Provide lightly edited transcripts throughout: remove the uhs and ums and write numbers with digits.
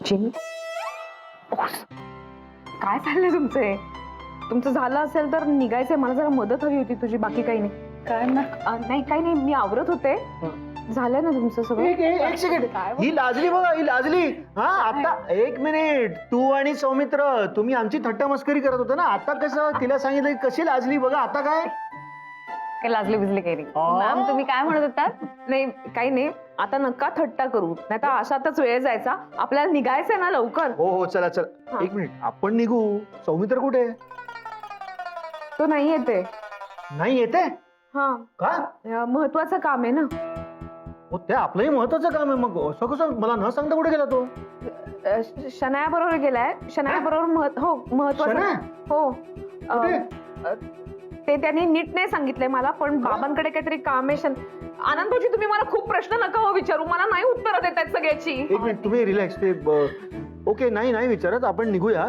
Jimmy काय चाललंय तुमचे? तुमचं झालं असेल तर निघायचंय, मला जरा मदत हवी होती तुझी, बाकी काही नाही. काय ना? नाही काही नाही, मी आवरत होते. झालंय ना तुमचं सगळं? एक सेकंड, ही लाजली बघा, ही लाजली. हा आता एक मिनिट, तू आणि सौमित्र तुम्ही आमची थट्टा मस्करी करत होता ना, आता कसं तिला सांगितलं की कशी लाजली बघा, आता काय काय लाजले बिजले काही नाही. मॅम तुम्ही काय म्हणत होतात? नाही काही नाही, आता नका थट्टा करू, नाही तर अशातच वेळ जायचा. आपल्याला निघायचंय ना लवकर. हो हो चला चला, एक मिनिट, आपण निघू. सौमित्र कुठे? तो नाही येते. नाही येते हा का? महत्वाचं काम आहे ना. हो ते आपलंही महत्वाचं काम आहे, मग असं कसं मला न सांगता कुठे गेला तो? शनाया बरोबर गेलाय. शनाया बरोबर हो महत्वाचं. शनाया? हो कुठे? ते त्यांनी नीट नाही सांगितलंय मला, पण बाबांकडे काहीतरी काम आहे. आनंद भाऊजी तुम्ही मला खूप प्रश्न नका हो विचारू, मला नाही उत्तर देत आहेत सगळ्याची. एक मिनिट तुम्ही रिलॅक्स. ते ओके, नाही नाही विचारत, आपण निघूया.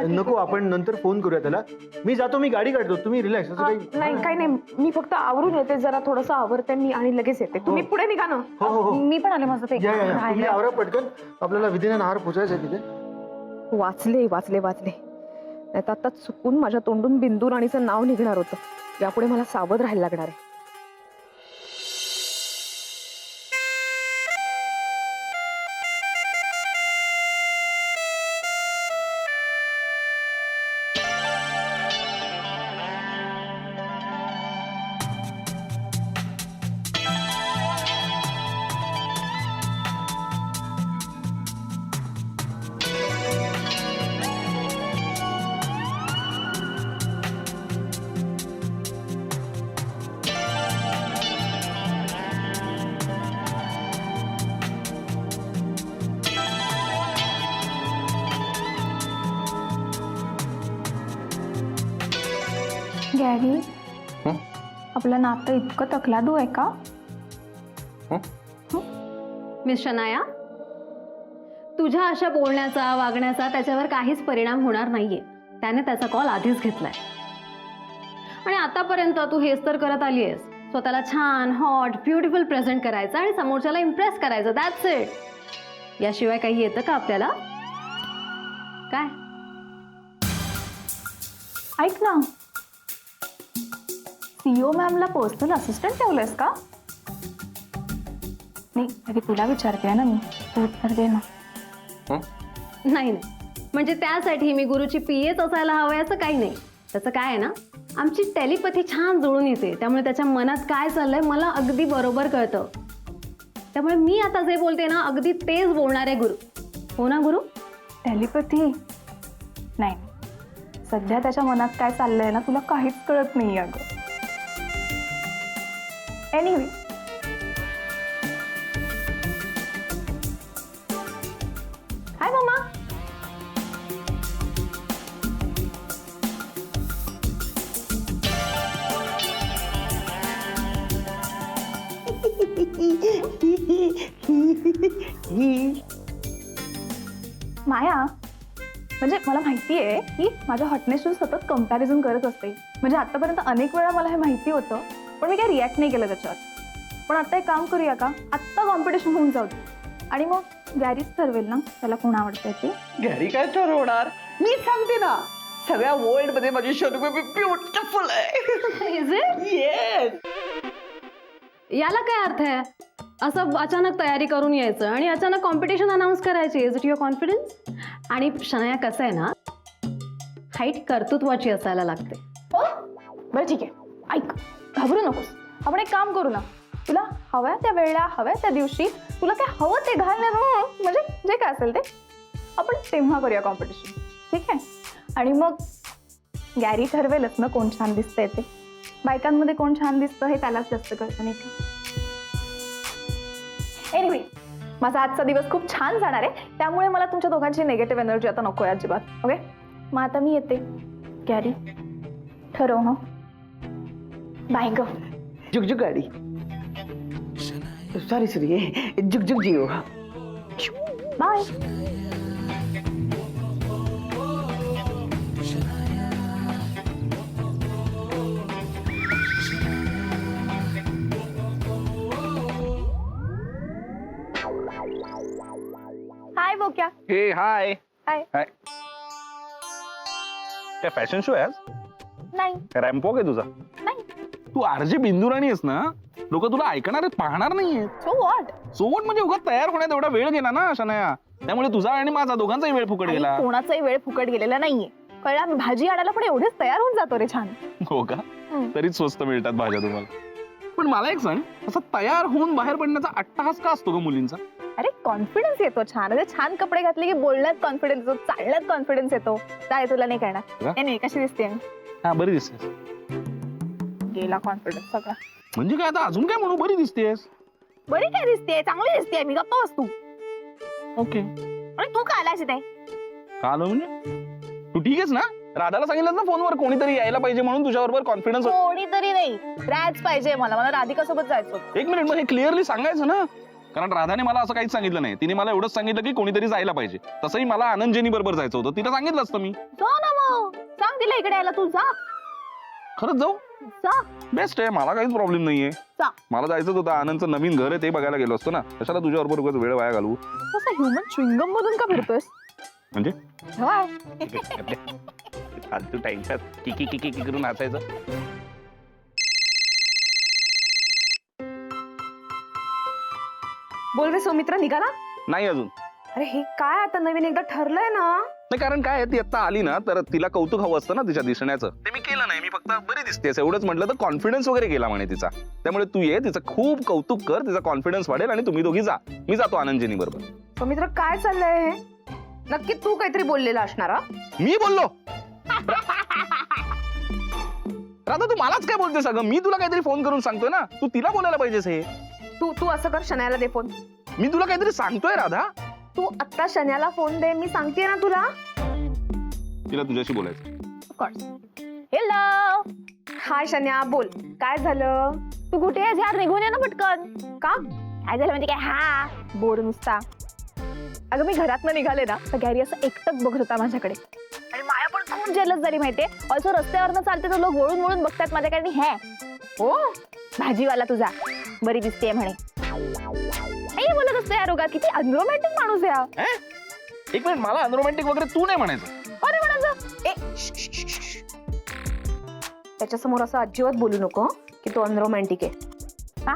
नको, आपण नंतर फोन करूया त्याला. मी जातो, मी गाडी काढतो, तुम्ही रिलॅक्स. असं नाही काही नाही, मी फक्त आवरून येते, जरा थोडंसं आवरते मी आणि लगेच येते. तुम्ही पुढे निघा ना. हो हो हो, मी पण आले, माझं ते या या या. तुम्ही आवरा पटकन, आपल्याला विधीने नार पोचायचं आहे तिथे. वाचले वाचले वाचले, नाही तर आता चुकून माझ्या तोंडून बिंदू राणीचं नाव निघणार होतं. यापुढे मला सावध राहायला लागणार आहे. गॅरी, आपलं नातं इतकं तकलादू आहे का? मिस शनाया, तुझ्या अशा बोलण्याचा वागण्याचा त्याच्यावर काहीच परिणाम होणार नाहीये. त्याने त्याचा कॉल आधीच घेतलाय आणि आतापर्यंत तू हेच तर करत आली आहेस, स्वतःला छान हॉट ब्युटिफुल प्रेझेंट करायचं आणि समोरच्याला इम्प्रेस करायचं. That's it. याशिवाय काही येतं का आपल्याला? काय? ऐक ना, सीओ मॅमला पर्सनल असिस्टंट ठेवलंयस का? नाही अरे तुला विचारते ना मी, तू उत्तर दे ना. नाही नाही, म्हणजे त्यासाठी मी गुरुची पीएच असायला हवंय असं काही नाही. त्याचं काय आहे ना, आमची टेलिपॅथी छान जुळून येते, त्यामुळे त्याच्या मनात काय चाललंय मला अगदी बरोबर कळतं. त्यामुळे मी आता जे बोलते ना अगदी तेच बोलणार आहे गुरु. हो ना गुरु? टेलिपॅथी नाही, सध्या त्याच्या मनात काय चाललंय ना तुला काहीच कळत नाही अगं. एनिवे, हाय मम्मा. माया, म्हणजे मला माहिती आहे की माझ्या हॉटनेसशी सतत कंपॅरिझन करत असते. म्हणजे आतापर्यंत अनेक वेळा मला हे माहिती होतं, पण मी काय रिॲक्ट नाही केलं त्याच्यावर. पण आता एक काम करूया का, आत्ता कॉम्पिटिशन होऊन जाऊ दे आणि मग गॅरीच ठरवेल ना त्याला कोण आवडतंय ते. घरी काय ठरवणार? मी सांगते ना, सगळ्या वर्ल्ड मध्ये माझी शोनू बेबी ब्युटिफुल आहे. Is it? येस. याला काय अर्थ आहे? असं अचानक तयारी करून यायचं आणि अचानक कॉम्पिटिशन अनाऊन्स करायची. Is it your confidence? आणि शनाया कसं आहे ना, हाईट कर्तृत्वाची असायला लागते. बरं ठीक आहे, ऐक, घाबरू नकोस. आपण एक काम करू ना, तुला हव्या त्या वेळेला हव्या त्या दिवशी तुला काय हवं ते घालणार, म्हणजे जे काय असेल ते आपण तेव्हा करूया कॉम्पिटिशन, ठीक आहे? आणि मग गॅरी ठरवेलच ना कोण छान दिसतंय ते. बायकांमध्ये कोण छान दिसतं हे त्यालाच जास्त कळतं, नाही का? एनिवे, माझा आजचा दिवस खूप छान जाणार आहे, त्यामुळे मला तुमच्या दोघांची निगेटिव्ह एनर्जी आता नको आहे अजिबात. ओके, मग आता मी येते. गॅरी ठरव. हं, बाय ग. जुगजुग गाडी. सॉरी जुगजुग जिओ. बाय. हाय बोक्या. हे हाय हाय. हाय. काय फॅशन शो आहे आज? नाही रॅम्प वॉक आहे तुझा? नाही. तू आरजे बिंदुराणी आहेस ना, लोक तुला ऐकणार आहेत, पाहणार नाहीयेत. So what? सोबत म्हणजे उगाच तयार होण्यात एवढा वेळ गेला ना शनाया, त्यामुळे तुझा आणि माझा दोघांचाही वेळ फुकट गेला. कोणाचाही वेळ फुकट गेलेला नाहीये. कळलं, आम्ही भाजी आणायला पण एवढेच तयार होऊन जातो रे. छान. हो का? तरीच स्वस्त मिळतात भाज्या तुम्हाला. पण मला एक सांग, असं तयार होऊन बाहेर पडण्याचा अट्टहास का असतो ग मुलींचा? अरे कॉन्फिडन्स येतो छान. अरे छान कपडे घातले की बोलण्यात कॉन्फिडन्स येतो, चालण्यात कॉन्फिडन्स येतो. काय तुला नाही का? कळणार? नाही कशी दिसते मी? हा बरी दिसतेस. गेला कॉन्फिडन्स सगळा. म्हणजे काय आता अजून काय म्हणू, बरी दिसतेस. बरी काय दिसते? चांगली दिसते. मी गप्पा बसतो. ओके. आणि तू का आलास इथे? का आलो म्हणजे? तू ठीक आहेस ना? राधाला सांगितलं ना फोनवर कोणीतरी यायला पाहिजे म्हणून, तुझ्याबरोबर कॉन्फिडन्स. कोणीतरी नाही, राज पाहिजे मला राधिका सोबत जायचं होतं. एक मिनिट, मग हे क्लिअरली सांगायचं ना, कारण राधाने मला असं काहीच सांगितलं नाही. तिने मला एवढंच सांगितलं की कोणीतरी जायला पाहिजे. तसंही मला आनंद बरोबर जायचं होतं, तिला सांगितलं असतं मी. जा ना मग, सांग तिला इकडे यायला. तू जा. खरंच जाऊ? जा. बेस्ट आहे, मला काहीच प्रॉब्लेम नाहीये. जा. मला जायचं होतं, आनंदचं नवीन घर आहे ते बघायला गेलो असतो ना. कशाला तुझ्याबरोबर उगाच वेळ वाया घालू? कसं ह्युमन च्युइंगम मधून का फिरतोयस? म्हणजे काय? फालतू टाइमपास किकी किकी किकी करून नाचायचं. बोल रे सौमित्र, निघाला? नाही अजून. अरे हे काय आता नवीन एकदा ठरलंय ना? नाही, कारण काय आहे, ती आता आली ना तर तिला कौतुक हवं असतं ना तिच्या दिसण्याचं. ते मी केलं नाही. मी फक्त बरी दिसतेस एवढंच म्हटलं तर कॉन्फिडन्स वगैरे गेला म्हणे तिचा. त्यामुळे तू ये, तिचं खूप कौतुक कर, तिचा कॉन्फिडन्स वाढेल आणि तुम्ही दोघी जा. मी जातो आनंदजीनी बरोबर. सौमित्र काय चाललंय हे? नक्की तू काहीतरी बोललेला असणार हा? मी बोललो? राधा तू मलाच काय बोलतेस? अगं मी तुला काहीतरी फोन करून सांगतोय ना, तू तिला बोलायला पाहिजेस. हे तू तू असं कर, शनायाला दे फोन. मी तुला काहीतरी सांगतोय राधा. तू आत्ता शन्याला फोन दे, मी सांगते ना तुला. तिला तुझ्याशी बोलायचं. हेलो. हाय शन्या, बोल काय झालं? तू कुठे आहेस यार? निघून ये ना पटकन. का? काय झालं म्हणजे काय? हा बोर नुसता. अगं मी घरातनं निघाले ना तर गॅरी असं एकटक बघत होता माझ्याकडे, आणि माया पण खूप जेलस झाली माहितीये. ऑल्सो रस्त्यावरनं चालते तर लोक वळून वळून बघतात माझ्याकडे. आणि हे हो भाजीवाला तुझा बरी दिसतेय म्हणे. हे बोलत असतो यार उगाच. किती अनरोमॅन्टिक माणूस आहे हा. एक मिनिट, मला अनरोमॅन्टिक वगैरे तू नाही म्हणायचं. अरे म्हणायचं ए त्याच्यासमोर असं अजिबात बोलू नको की तो अनरोमॅन्टिक आहे. हा?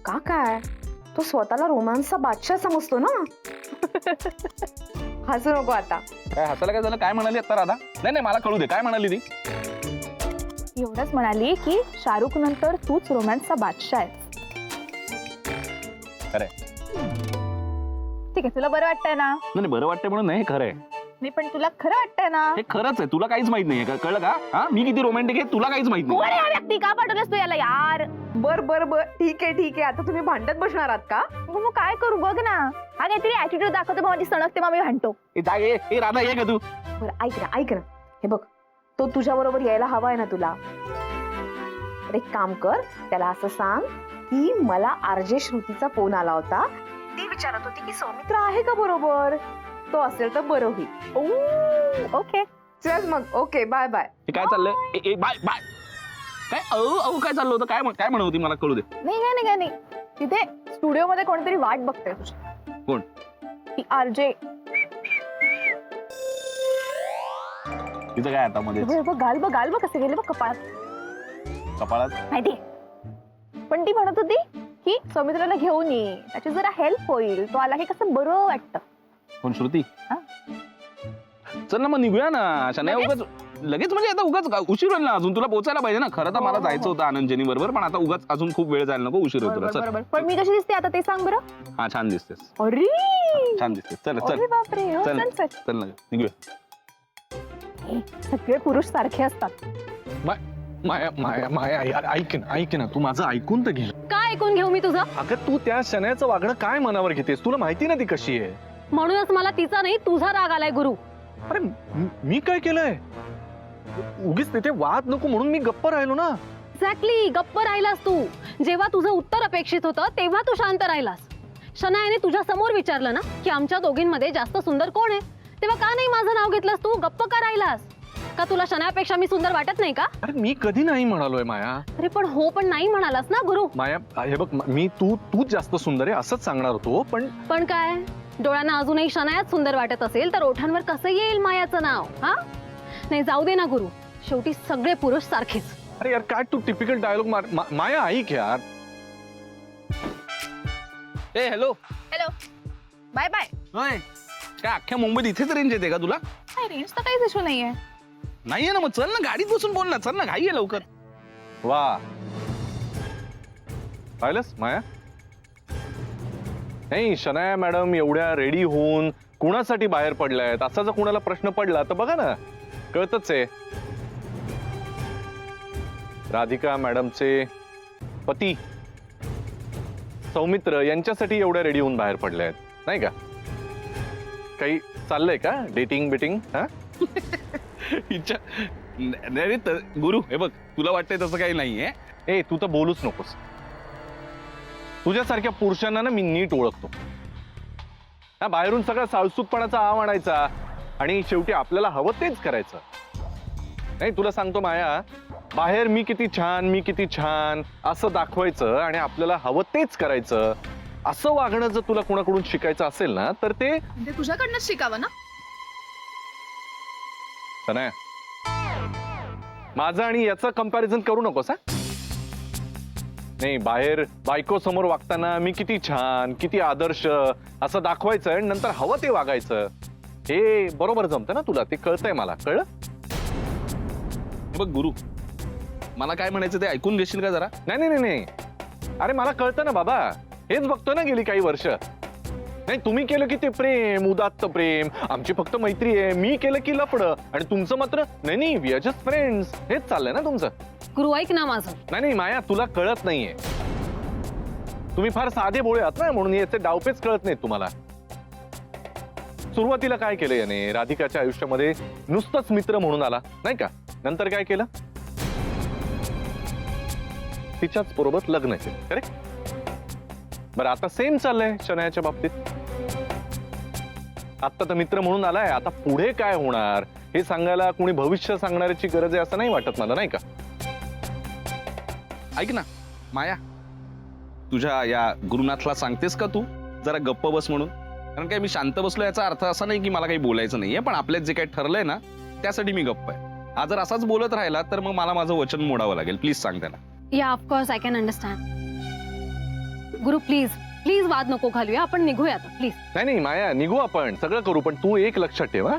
का काय? तो स्वतःला रोमांसचा बादशाह समजतो ना. हसू नको आता. काय हसायला काय झालं? काय म्हणाली आता राधा? नाही नाही, मला कळू दे काय म्हणाली ती. एवढंच म्हणाली की शाहरुख नंतर तूच रोमॅन्सचा बादशाह आहे. खरंय. ठीक आहे, तुला बरं वाटतंय ना? नाही बरं वाटतंय म्हणून नाही, हे खरंय. नाही पण तुला खरं वाटतंय ना? हे खरंच आहे, तुला काहीच माहित नाहीये. कळलं का? हा, मी किती रोमॅन्टिक आहे तुला काहीच माहित कोण नाही. आहे हा व्यक्ती? का पाठवलंस तू याला यार? बर बर बर, ठीक आहे. आता तुम्ही भांडत बसणार आहात का? मग काय करू बघ ना. हा काहीतरी ऍटिट्यूड दाखवतो, मग माझी सणकते, मग मी भांडतो. ए, जा, ए, राधा ये का तू? बरं ऐक ना. हे बघ, तो तुझ्या बरोबर यायला हवाय ना तुला. तर एक काम कर, त्याला असं सांग की मला आरजे श्रुतीचा फोन आला होता. ती विचारत होती की सौमित्र आहे का बरोबर. तो असेल तर बरं होईल. ओके चल मग. Okay, bye bye. हे काय चाललंय? ए, बाय बाय. काय अहो काय चाललं होतं? काय म्हणत होती मला कळू दे. काय नाही तिथे स्टुडिओ मध्ये कोणतरी वाट बघतोय तुझी. कोण? ती आरजे. तिचं काय आता मध्ये गाल बघ कसे गेले बघ कपाळात. कपाळात? माहिती. पण ती म्हणत होती की सौमित्राला घेऊन ये, त्याची जरा हेल्प होईल. तो आला की कसं बरं वाटतं. कोण? श्रुती? हा? चल ना मग निघूया ना. अशा नाही उगाच लगेच, म्हणजे आता उगाच उशीर होईल ना. अजून तुला पोहोचायला पाहिजे ना. खरं तर मला जायचं होतं आनंदजेनी बरोबर, पण आता उगाच अजून खूप वेळ जायला नको, उशीर होतो. चल. बरोबर. पण मी कशी दिसते आता ते सांग बरं. हा, छान दिसतेस. अरे छान दिसतेस. चल चल अरे बापरे. हो, चल. चल चल ना निघूया. हे, सगळे पुरुष सारखे असतात. माया यार, ऐक ना, तू माझं ऐकून तर घे. काय ऐकून घेऊ मी तुझं? अगं तू त्या शनायाचं वागणं काय मनावर घेतेस? तुला माहिती ना ती कशी आहे. म्हणूनच मला तिचा नाही तुझा राग आलाय गुरु. अरे मी काय केलंय? उगीच तिथे वाद नको म्हणून मी गप्प राहिलो ना. एक्झॅक्टली, गप्प राहिलास तू. जेव्हा तुझं उत्तर अपेक्षित होतं तेव्हा तू शांत राहिलास. शनायाने तुझ्या समोर विचारलं ना की आमच्या दोघींमध्ये जास्त सुंदर कोण आहे, तेव्हा का नाही माझं नाव घेतलंस तू? गप्प का राहिलास? का तुला शनायापेक्षा मी सुंदर वाटत नाही का? अरे मी कधी नाही म्हणालोय माया. अरे पण हो पण नाही म्हणालास ना गुरु. माया हे बघ, मी तूच जास्त सुंदर आहे असंच सांगणार होतो, पण पण काय? डोळ्यांना अजूनही शनायाच सुंदर वाटत असेल तर ओठांवर कसं येईल मायाचं नाव? हा नाही, जाऊ दे ना गुरु, शेवटी सगळे पुरुष सारखेच. अरे यार काय तू टिपिकल डायलॉग माया ऐक यार. ए हॅलो. Hello, bye bye. होय काय अख्ख्या मुंबईत इथेच रेंज येते का तुला? काय रेंज तर काहीच इशू नाहीये. नाहीये ना, मग चल ना, गाडीत बसून बोल ना, चल ना, घाई आहे लवकर. वा पाहिलंस माया? नाही, शनाया मॅडम एवढ्या रेडी होऊन कुणासाठी बाहेर पडल्यात असा जर कुणाला प्रश्न पडला तर बघा ना, कळतच आहे. राधिका मॅडमचे पती सौमित्र यांच्यासाठी एवढ्या रेडी होऊन बाहेर पडले आहेत, नाही का? काही चाललंय का डेटिंग बिटिंग? हा नाही रे गुरु, हे बघ, तुला वाटतंय तसं काही नाहीये. ए तू तर बोलूच नकोस. तुझ्यासारख्या पुरुषांना ना मी नीट ओळखतो. हा बाहेरून सगळा साळसूतपणाचा आव आणायचा आणि शेवटी आपल्याला हवं तेच करायचं. नाही तुला सांगतो माया, बाहेर मी किती छान असं दाखवायचं आणि आपल्याला हवं तेच करायचं. असं वागणं जर तुला कुणाकडून शिकायचं असेल ना तर ते म्हणजे तुझ्याकडनं शिकावं ना. नाही, माझं आणि याचं कंपॅरिझन करू नकोस. हा नाही, बाहेर बायको समोर वागताना मी किती छान किती आदर्श असं दाखवायचं आणि नंतर हवं ते वागायचं. हे बरोबर जमतं ना तुला? ते कळतंय मला, कळलं? बघ गुरु, मला काय म्हणायचं ते ऐकून घेशील का जरा? नाही नाही नाही, अरे मला कळतं ना बाबा, हेच बघतोय ना गेली काही वर्ष. नाही तुम्ही केलं की ते प्रेम, उदात्त प्रेम, आमची फक्त मैत्री आहे, मी केलं की लफडं, आणि तुमचं मात्र नाही नाही वी आर जस्ट फ्रेंड्स, हेच चाललंय ना तुमचं. गुरु ऐक ना माझं. नाही नाही माया, तुला कळत नाहीये. तुम्ही फार साधे भोळे आहात ना, म्हणून याचे डावपेच कळत नाहीत तुम्हाला. सुरुवातीला काय केलं याने? राधिकाच्या आयुष्यामध्ये नुसतंच मित्र म्हणून आला, नाही का? नंतर काय केलं? तिच्याच बरोबर लग्न केलं, करेक्ट? बरं, आता सेम चाललंय शनायाच्या बाबतीत. आता तर मित्र म्हणून आलाय, आता पुढे काय होणार हे सांगायला कोणी भविष्य सांगण्याची गरज आहे असं नाही वाटत मला, नाही का? ऐक ना माया, तुझ्या या गुरुनाथला सांगतेस का तू जरा गप्प बस म्हणून? कारण काय मी शांत बसलो याचा अर्थ असा नाही की मला काही बोलायचं नाहीये, पण आपल्यात जे काही ठरलंय ना त्यासाठी मी गप्प आहे. हा जर असाच बोलत राहिला तर मग मला माझं वचन मोडावं लागेल. प्लीज सांग त्याला. या of course I can understand. Guru please please वाद नको घालूया, आपण निघूया आता प्लीज. नाही नाही माया, निघू आपण, सगळं करू, पण तू एक लक्षात ठेव, हा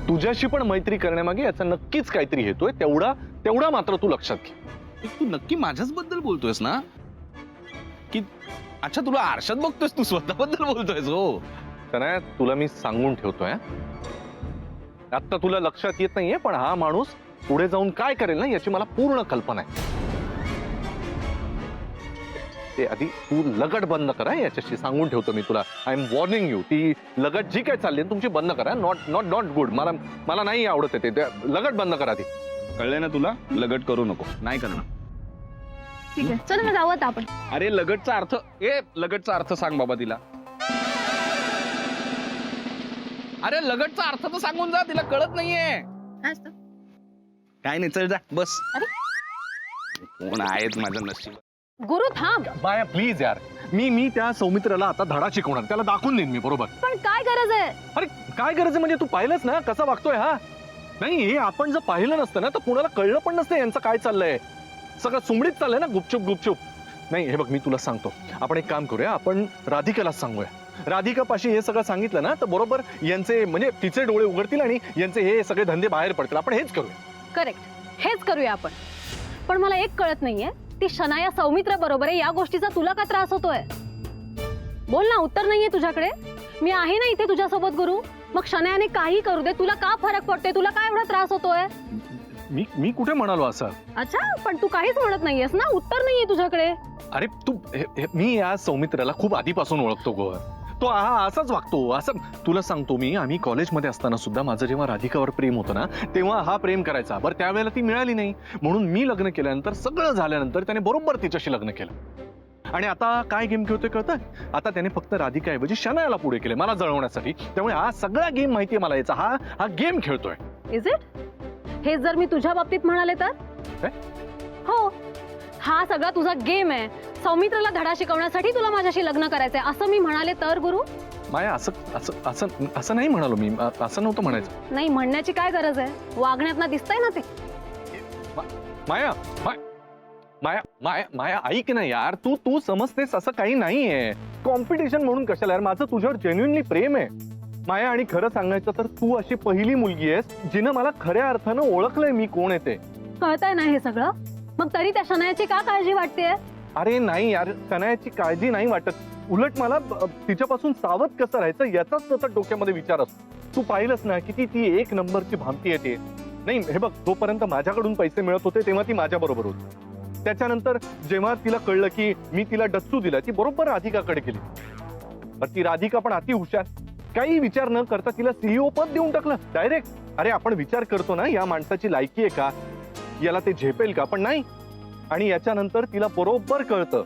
तुझ्याशी पण मैत्री करण्यामागे याचा नक्कीच काहीतरी हेतोय, तेवढा मात्र तू लक्षात घे. तू नक्की माझ्याच बद्दल बोलतोयस ना? की अच्छा तुला आरशात बघतोयस, तू स्वतःबद्दल बोलतोयस? हो तर तुला मी सांगून ठेवतोय, आता तुला लक्षात येत नाहीये, पण हा माणूस पुढे जाऊन काय करेल ना याची मला पूर्ण कल्पना आहे. ते आधी तू लगट बंद करा, याच्याशी सांगून ठेवतो मी तुला. I am warning you. ती लगट जी काय चालली तुमची बंद करा. Not good. मला नाही आवडत ते. लगट बंद करा ती. कळलंय ना तुला? लगट करू नको. नाही करणार. ठीक आहे, चल ना जाऊ आता आपण. अरे लगटचा अर्थ सांग बाबा तिला. अरे लगटचा अर्थ तर सांगून जा, तिला कळत नाहीये. काय नाही, चल जा बस. कोण आहेत माझं नशीब. गुरु थांब. बाया प्लीज यार, मी त्या सौमित्राला आता धडा शिकवणार, त्याला दाखवून देईन मी. बरोबर? पण काय गरज आहे? अरे काय गरज आहे म्हणजे? तू पाहिलंच ना कसा वागतोय हा. नाही हे आपण जर पाहिलं नसतं ना तर कुणाला कळलं पण नसतं यांचं काय चाललंय. सगळं सुमडीत चाललंय ना, गुपचूप. नाही हे बघ, मी तुला सांगतो, आपण एक काम करूया, आपण राधिकालाच सांगूया. राधिकापाशी हे सगळं सांगितलं ना तर बरोबर यांचे म्हणजे तिचे डोळे उघडतील आणि यांचे हे सगळे धंदे बाहेर पडतील. आपण हेच करूया. करेक्ट, हेच करूया आपण. पण मला एक कळत नाहीये, ती शनाया सौमित्र बरोबर आहे या गोष्टीचा तुला का त्रास होतोय? बोल ना, उत्तर नाहीये तुझ्याकडे? मी आहे ना इथे तुझ्यासोबत गुरु. मग शनायाने काही करू दे, तुला का फरक पडतोय? तुला काय एवढा त्रास होतोय? मी कुठे म्हणालो असं? अच्छा, पण तू काहीच म्हणत नाहीयेस ना, उत्तर नाहीये तुझ्याकडे. अरे तू मी या सौमित्राला खूप आधीपासून ओळखतो गो. तो असाच वागतो. असं तुला सांगतो मी, आम्ही कॉलेजमध्ये असताना सुद्धा माझं जेव्हा राधिकावर प्रेम होतं ना तेव्हा हा प्रेम करायचा. बरं त्यावेळेला ती मिळाली नाही, म्हणून मी लग्न केल्यानंतर सगळं झाल्यानंतर त्याने बरोबर तिच्याशी लग्न केलं. आणि आता काय गेम खेळतोय कळतं? आता त्याने फक्त राधिकाऐवजी शनायाला पुढे केले मला जळवण्यासाठी. त्यामुळे हा सगळा गेम माहितीये मला याचा. हा गेम खेळतोय. Is it? हे जर मी तुझ्या बाबतीत म्हणाले तर? हो, हा सगळा तुझा गेम आहे. सौमित्राला धडा शिकवण्यासाठी तुला माझ्याशी लग्न करायचंय असं मी म्हणाले तर गुरु? माया असं असं असं असं नाही म्हणालो मी, असं नव्हतं म्हणायचं. नाही म्हणण्याची काय गरज आहे, वागण्यात ना दिसतंय ना ते. माया माया माया माया ऐक ना यार, तू तू समजतेस असं काही नाहीये. कॉम्पिटिशन म्हणून कशाला यार, माझं तुझ्यावर जेन्युइनली प्रेम आहे माया. आणि खरं सांगायचं तर तू अशी पहिली मुलगी आहेस जिनं मला खऱ्या अर्थानं ओळखलंय मी कोण आहे ते. कळतंय ना हे सगळं, मग तरी त्या शनायाची का काळजी वाटतेय? अरे नाही यार, शनायाची काळजी नाही वाटत, उलट मला तिच्यापासून सावध कसं राहायचं याचाच सतत डोक्यामध्ये विचार असतो. तू पाहिलंस ना किती ती एक नंबरची भामटी आहे ते. नाही हे बघ, जोपर्यंत माझ्याकडून पैसे मिळत होते तेव्हा ती माझ्या बरोबर होती. त्याच्यानंतर जेव्हा तिला कळलं की मी तिला डच्चू दिला, ती बरोबर राधिकाकडे गेली. पण ती राधिका पण अति हुशार, काही विचार न करता तिला सीईओ पद देऊन टाकलं डायरेक्ट. अरे आपण विचार करतो ना या माणसाची लायकी आहे का, याला ते झेपेल का, पण नाही. आणि याच्यानंतर तिला बरोबर कळतं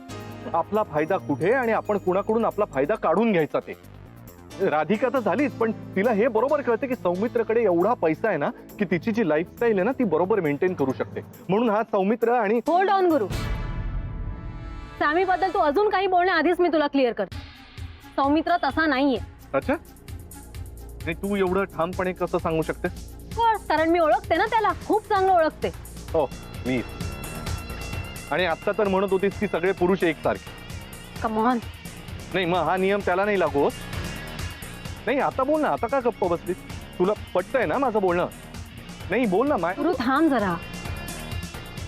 आपला फायदा कुठे आणि आपण कुणाकडून आपला फायदा काढून घ्यायचा ते. राधिका तर झालीच, पण तिला हे बरोबर कळते की सौमित्रकडे एवढा पैसा आहे ना की तिची जी लाईफस्टाईल आहे ना ती बरोबर मेंटेन करू शकते. म्हणून हा सौमित्र आणि होल्ड ऑन गुरु, सॅमी बद्दल तू अजून काही बोलण्याआधीच मी तुला क्लिअर करते, सौमित्र तसा नाहीये. अच्छा, आणि तू एवढं ठामपणे कसं सांगू शकतेस? कारण मी ओळखते ना त्याला, खूप चांगलं ओळखते. हो मी, आणि आता तर म्हणत होतीस की सगळे पुरुष एकसारखे. Come on. नाही मग हा नियम त्याला नाही लागू होत. नाही आता बोल ना, आता का गप्प बसलीस? तुला पटतंय ना माझं बोलणं? नाही बोल ना माय. गुरु थांब जरा,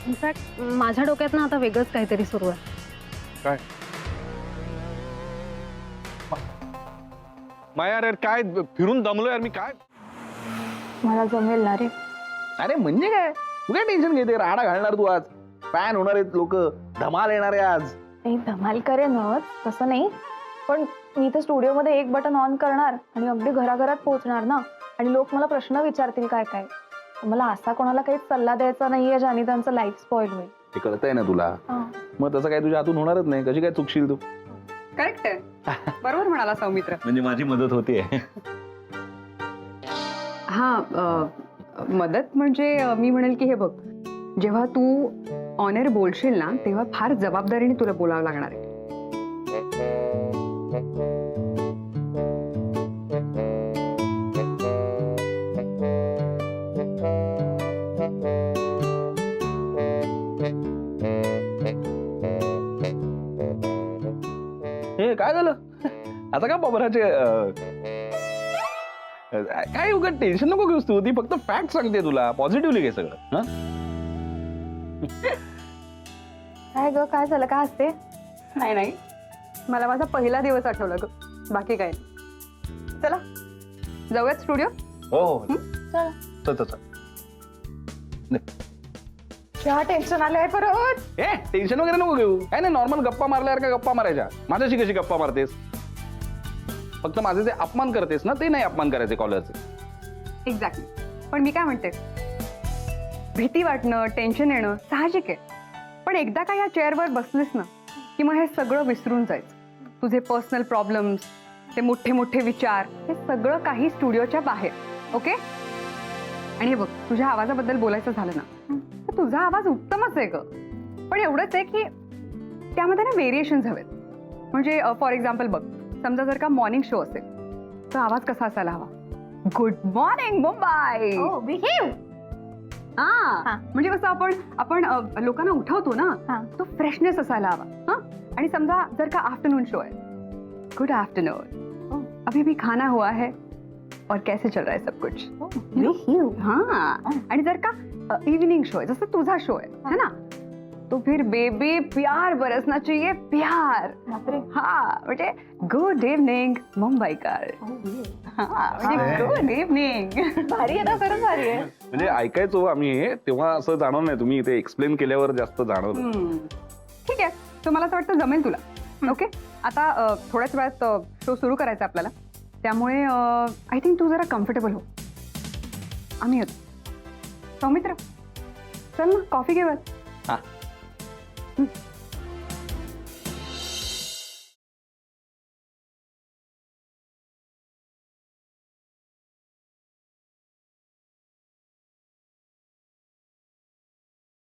इनफॅक्ट माझ्या डोक्यात ना आता वेगळंच काहीतरी सुरू आहे. काय माया रे, काय फिरून दमलो यार मी. काय मला जमेल ना रे. अरे म्हणजे काय, तू काय टेन्शन घेते? राडा घालणार तू आज, फॅन होणार आहेत लोक, धमाल येणार आहे आज. नाही धमाल करेनच तसं नाही, पण मी तर स्टुडिओमध्ये एक बटन ऑन करणार आणि अगदी घराघरात पोहोचणार ना. आणि लोक मला प्रश्न विचारतील काय काय. मला असा कोणाला काही सल्ला द्यायचा नाहीये ज्याने त्यांचं लाईफ स्पॉइल होईल. हे कळतंय ना तुला, हा. मग तसं काय तुझ्या हातून होणारच नाही. कशी काय चुकशील तू? करेक्ट आहे, बरोबर म्हणाला सौमित्र. म्हणजे माझी मदत होते. हा मदत म्हणजे मी म्हणेल की हे बघ, जेव्हा तू ऑनर बोलशील ना तेव्हा फार जबाबदारीने तुला बोलावं लागणार आहे. हे काय झालं आता? का बाबराचे काय उगाच टेन्शन नको घेऊस तू, ती फक्त फॅक्ट सांगते तुला, पॉझिटिव्हली घे सगळं. हं? काय ग, काय झालं, काय असते? नाही नाही, मला माझा पहिला दिवस आठवला ग, बाकी काय नाही. चला जाऊयात स्टुडिओ. हो चला. चल चल. क्या टेन्शन आलंय परत. ए टेन्शन वगैरे नको घेऊ, काय नाही, नॉर्मल गप्पा मारल्यावर का गप्पा मारायच्या. माझ्याशी कशी गप्पा मारतेस? फक्त माझे जे अपमान करतेस ना ते नाही अपमान करायचे कॉलरचे. एक्झॅक्टली. पण मी काय म्हणते, भीती वाटणं, टेन्शन येणं साहजिक आहे, पण एकदा का या चेअरवर बसलीस ना की मग हे सगळं विसरून जायचं. तुझे पर्सनल प्रॉब्लेम्स, ते मोठे मोठे विचार, हे सगळं काही स्टुडिओच्या बाहेर. ओके? आणि हे बघ, तुझ्या आवाजाबद्दल बोलायचं झालं ना तर तुझा आवाज उत्तमच आहे ग, पण एवढंच आहे की त्यामध्ये ना व्हेरिएशन्स हवेत. म्हणजे फॉर एक्झाम्पल बघ, समजा जर का मॉर्निंग शो असेल तर आवाज कसा असायला हवा? Good morning Mumbai. हा. म्हणजे कसं आपण लोकांना उठवतो हा. ना, तो फ्रेशनेस असायला हवा. हा. आणि समजा जर का आफ्टरनून शो आहे, गुड आफ्टरनून, अभी भी खाना हुआ है और कैसे चल रहा है सब कुछ. हाँ. आणि जर का इव्हिनिंग शो आहे, जसं तुझा शो आहे ना, तो फिर बेबी प्यार बरसना चाहिए, प्यार. हा म्हणजे गुड इव्हनिंग मुंबईकर. म्हणजे गुड इव्हनिंग. भारी आहे ना, खरंच भारी आहे. म्हणजे ऐकायचो आम्ही हे, तेव्हा असं जाणवलं नाही, तुम्ही इथे एक्सप्लेन केल्यावर जास्त जाणवलं. ठीक आहे, तर मला असं वाटतं जमेल तुला. ओके, आता थोड्याच वेळात शो सुरू करायचा आपल्याला, त्यामुळे आय थिंक तू जरा कम्फर्टेबल हो. आम्ही येतो. सौमित्र चल ना, कॉफी घेऊयात. हा.